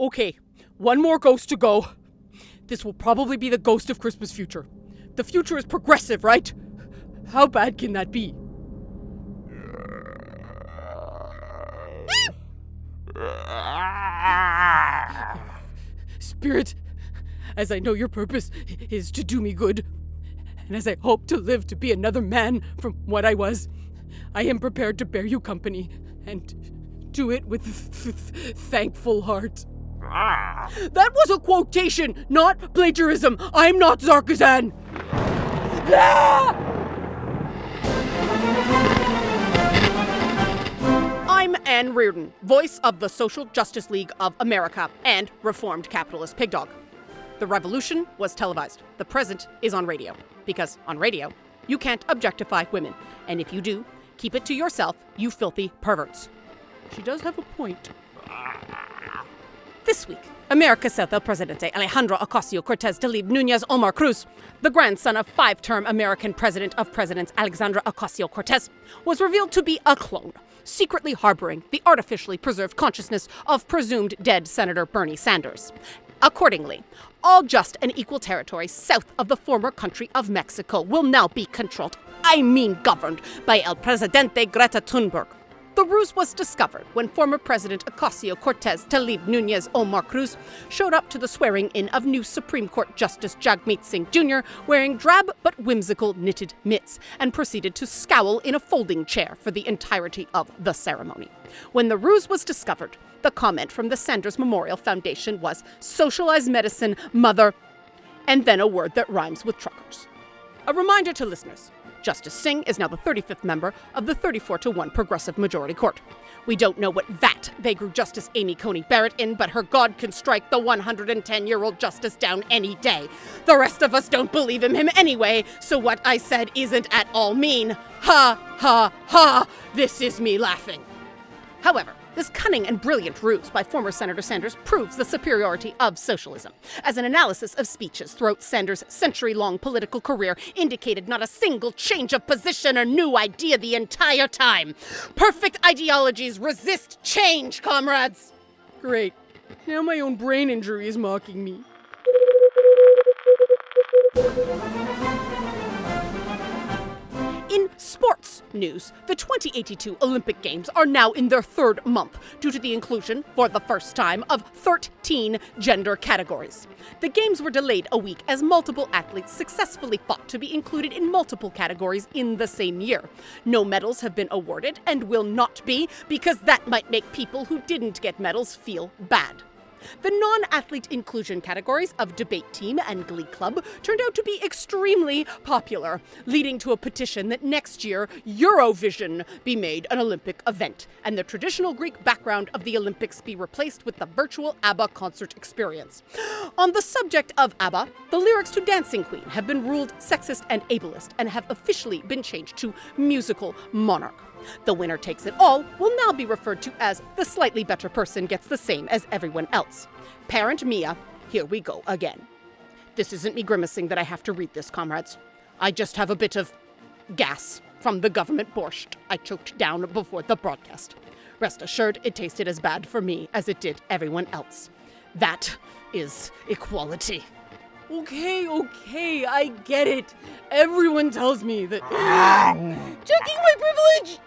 Okay, one more ghost to go. This will probably be the ghost of Christmas future. The future is progressive, right? How bad can that be? Spirit, as I know your purpose is to do me good, and as I hope to live to be another man from what I was, I am prepared to bear you company and do it with thankful heart. That was a quotation, not plagiarism. I'm not Zarkazan. I'm Anne Reardon, voice of the Social Justice League of America and reformed capitalist pigdog. The revolution was televised. The present is on radio. Because on radio, you can't objectify women. And if you do, keep it to yourself, you filthy perverts. She does have a point. This week, America's South El Presidente Alejandro Ocasio-Cortez de Nunez Omar Cruz, the grandson of five-term American president of Presidents Alexandra Ocasio-Cortez, was revealed to be a clone, secretly harboring the artificially preserved consciousness of presumed dead Senator Bernie Sanders. Accordingly, all just and equal territory south of the former country of Mexico will now be controlled, governed, by El Presidente Greta Thunberg. The ruse was discovered when former President Ocasio-Cortez Talib Nunez Omar Cruz showed up to the swearing-in of new Supreme Court Justice Jagmeet Singh Jr. wearing drab but whimsical knitted mitts and proceeded to scowl in a folding chair for the entirety of the ceremony. When the ruse was discovered, the comment from the Sanders Memorial Foundation was socialized medicine, mother, and then a word that rhymes with truckers. A reminder to listeners. Justice Singh is now the 35th member of the 34-1 Progressive Majority Court. We don't know what vat they grew Justice Amy Coney Barrett in, but her God can strike the 110-year-old justice down any day. The rest of us don't believe in him anyway, so what I said isn't at all mean. Ha, ha, ha! This is me laughing. However, this cunning and brilliant ruse by former Senator Sanders proves the superiority of socialism, as an analysis of speeches throughout Sanders' century-long political career indicated not a single change of position or new idea the entire time. Perfect ideologies resist change, comrades! Great. Now my own brain injury is mocking me. In sports news, the 2082 Olympic Games are now in their third month due to the inclusion, for the first time, of 13 gender categories. The Games were delayed a week as multiple athletes successfully fought to be included in multiple categories in the same year. No medals have been awarded and will not be, because that might make people who didn't get medals feel bad. The non-athlete inclusion categories of debate team and glee club turned out to be extremely popular, leading to a petition that next year Eurovision be made an Olympic event, and the traditional Greek background of the Olympics be replaced with the virtual ABBA concert experience. On the subject of ABBA, the lyrics to Dancing Queen have been ruled sexist and ableist and have officially been changed to musical monarch. The winner takes it all will now be referred to as the slightly better person gets the same as everyone else. Parent Mia, here we go again. This isn't me grimacing that I have to read this, comrades. I just have a bit of gas from the government borscht I choked down before the broadcast. Rest assured, it tasted as bad for me as it did everyone else. That is equality. Okay, I get it. Everyone tells me that... Checking my privilege!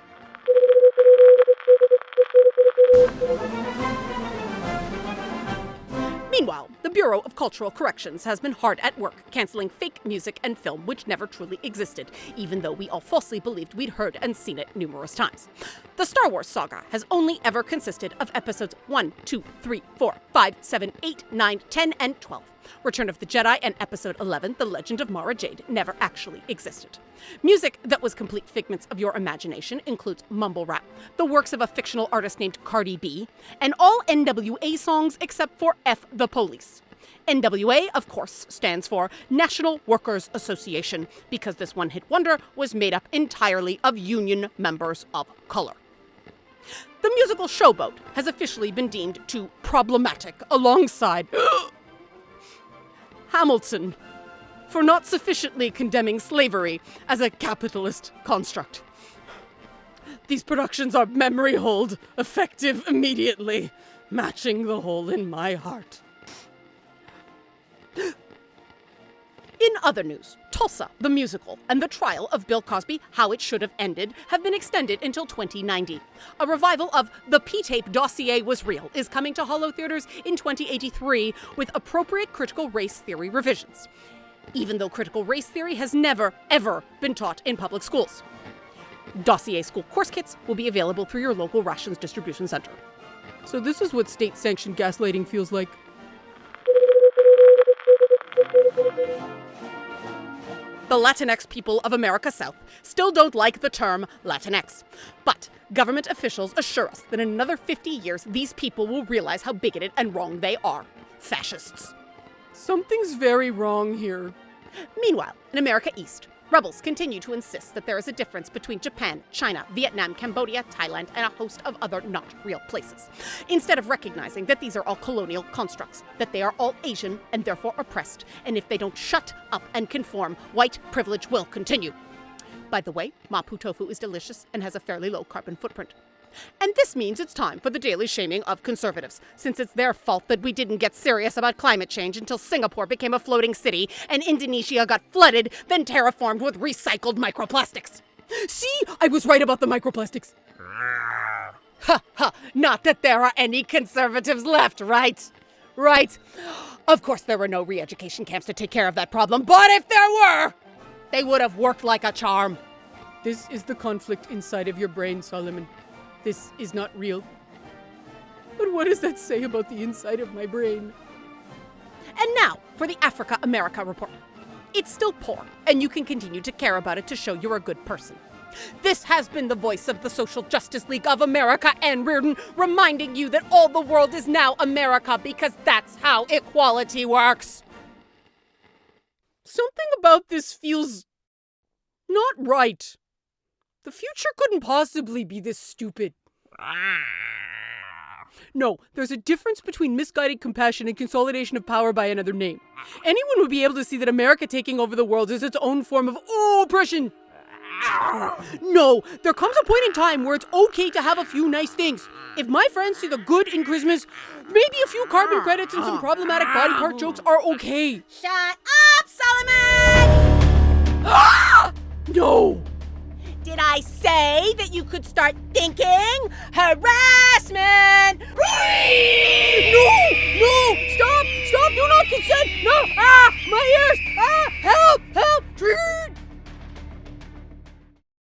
Meanwhile, the Bureau of Cultural Corrections has been hard at work canceling fake music and film which never truly existed, even though we all falsely believed we'd heard and seen it numerous times. The Star Wars saga has only ever consisted of episodes 1, 2, 3, 4, 5, 7, 8, 9, 10, and 12. Return of the Jedi and Episode 11, The Legend of Mara Jade, never actually existed. Music that was complete figments of your imagination includes mumble rap, the works of a fictional artist named Cardi B, and all NWA songs except for F the Police. NWA, of course, stands for National Workers Association, because this one-hit wonder was made up entirely of union members of color. The musical Showboat has officially been deemed too problematic alongside Hamilton for not sufficiently condemning slavery as a capitalist construct. These productions are memory hold, effective immediately. matching the hole in my heart. In other news, Tulsa, the musical, and the trial of Bill Cosby, How It Should Have Ended, have been extended until 2090. A revival of The P-Tape Dossier Was Real is coming to Hollow Theaters in 2083 with appropriate critical race theory revisions, even though critical race theory has never, ever been taught in public schools. Dossier school course kits will be available through your local rations distribution center. So this is what state-sanctioned gaslighting feels like. The Latinx people of America South still don't like the term Latinx. But government officials assure us that in another 50 years, these people will realize how bigoted and wrong they are. Fascists. Something's very wrong here. Meanwhile, in America East, rebels continue to insist that there is a difference between Japan, China, Vietnam, Cambodia, Thailand, and a host of other not real places. Instead of recognizing that these are all colonial constructs, that they are all Asian and therefore oppressed, and if they don't shut up and conform, white privilege will continue. By the way, mapo tofu is delicious and has a fairly low carbon footprint. And this means it's time for the daily shaming of conservatives, since it's their fault that we didn't get serious about climate change until Singapore became a floating city and Indonesia got flooded, then terraformed with recycled microplastics. See, I was right about the microplastics. Ha ha, not that there are any conservatives left, right? Right. Of course there were no re-education camps to take care of that problem, but if there were, they would have worked like a charm. This is the conflict inside of your brain, Solomon. This is not real. But what does that say about the inside of my brain? And now for the Africa America report. It's still poor, and you can continue to care about it to show you're a good person. This has been the voice of the Social Justice League of America, Ann Reardon, reminding you that all the world is now America because that's how equality works. Something about this feels not right. The future couldn't possibly be this stupid. No, there's a difference between misguided compassion and consolidation of power by another name. Anyone would be able to see that America taking over the world is its own form of oppression. No, there comes a point in time where it's okay to have a few nice things. If my friends see the good in Christmas, maybe a few carbon credits and some problematic body part jokes are okay. Shut up, Solomon! No! Did I say that you could start thinking? Harassment! No! No! Stop! Stop! Do not consent! No! Ah! My ears! Ah! Help! Help!